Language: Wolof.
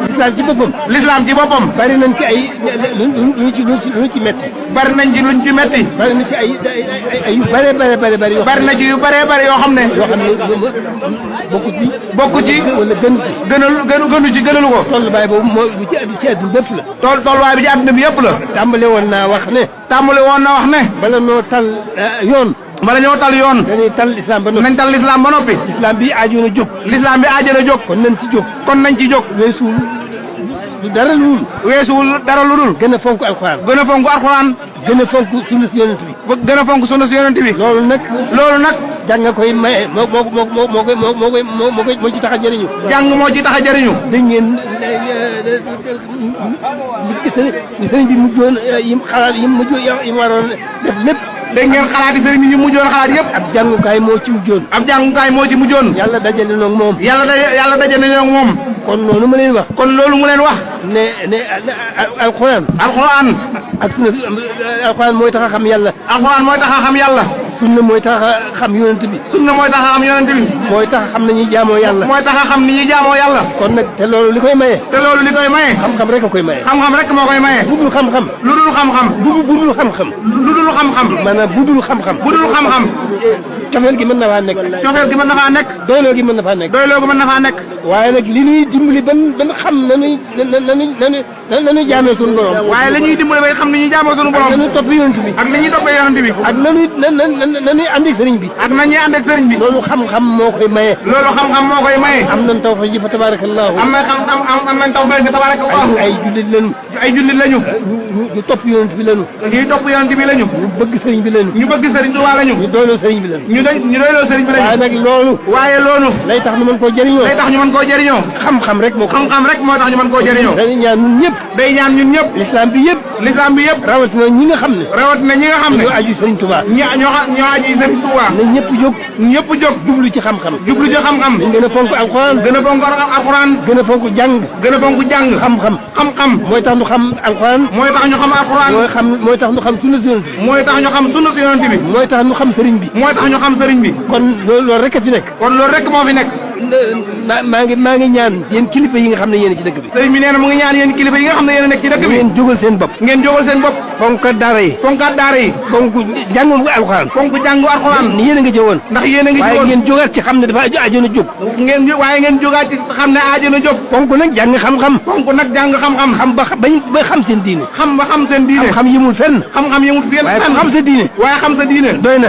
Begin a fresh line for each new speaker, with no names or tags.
l'islam ci boppam.
l'islam ci boppam.
bari nañ ci ay luñ ci metti.
bari nañ ci luñ ci metti.
bari na ci ay yu bari yoo.
bari na ci yu bari yoo xam ne. bokku ci.
wala
gënu ci gënalu ko.
tolluwaay boobu moo ci àdduna bépp la.
tolluwaay bi ci àdduna bi yëpp la.
tàmbale woon naa wax ne.
bala
noo tal yoon.
bala ñoo tal yoon.
dañuy tal l'islam ba noppi.
nañ tal l'islam ba noppi.
l'islam bi aajo na jóg.
l'islam bi aajo na jóg.
kon nañ ci jóg. weesuwul dara lu dul. gën a fonk alxuraan.
gën a fonk alxuraan.
gën a fonk sunna si yonent bi.
gën a fonk sunna si yonent bi.
loolu nag. jàng nga koy maye moo ci tax a jëriñu.
jàng moo ci tax a jëriñu.
dégg ngeen li sëriñ bi mujjoon yi mu waroon def lépp.
dégg ngeen xalaati sëriñ bi ñu mujjoon xalaat yëpp.
ab jàngukaay moo ci mujjoon.
yàlla
dajale na moom.
yàlla dajale na moom.
kon loolu mu leen wax. ne alxuraan. ak sunna alxuraan mooy tax a xam yàlla. sunna mooy tax a xam yonent bi. mooy tax a xam nañuy jaamoo yàlla. kon nag te loolu li koy maye. xam-xam rek a koy maye.
xam-xam rek moo koy maye.
budul xam-xam.
lu dul xam-xam.
maanaam budul xam-xam. cofeel gi mën na faa nekk. doyloo gi mën na faa nekk. waaye nag li ñuy dimbali ban xam nañuy jaamee suñu borom.
waaye la ñuy dimbali ba xam nañuy jaamoo suñu borom.
ak nañuy topp yonent bi.
ak
nañuy ànd ak sëriñ bi. loolu xam-xam moo koy maye. am nañ tawfeex ji fa tabarakallahu.
am nañ tawfeex ji tabarakallahu.
ay jullit lañu. ñu topp yonent bi lañu. ñu bëgg sëriñ bi lañu. ñu doyloo sëriñ bi lañu. waaye loolu. lay tax ñu mën koo jëriñoo. xam-xam rek moo tax ñu mën koo jëriñoo. day ñaan ñun ñëpp. l'islam bi yëpp. rawatina ñi nga xam ne. ñoo aju Sëriñ Tuubaa.
ñoo aju Sëriñ Tuubaa.
na ñëpp jóg. jublu ci xam-xam. dañ gën a fonk alxuraan. gën a fonk jàng. xam-xam. mooy tax ñu xam alxuraan. mooy tax ñu xam sunna si yonent bi. mooy tax ñu xam sëriñ bi. kon loolu rek a fi nekk.
moo fi nekk.
maa ngi ñaan yéen kilifa yi nga xam ne yéen ci dëkk bi.
sëriñ bi nee na mu ngi ñaan yéen kilifa yi nga xam ne yéen nekk ci dëkk bi.
ngeen jógal seen bopp. fonkat daara yi. fonk jàngum alxuraan. ni yéen a nga ci woon. waaye ngeen jógaat ci xam ne dafa aajo na jóg.
waaye ngeen jógaat ci xam ne aajo na jóg.
fonk nag jàng xam-xam. xam ba xam seen diine. xam yemul fenn.
xam-xam yemul fenn.
waaye xam sa diine.
doy na.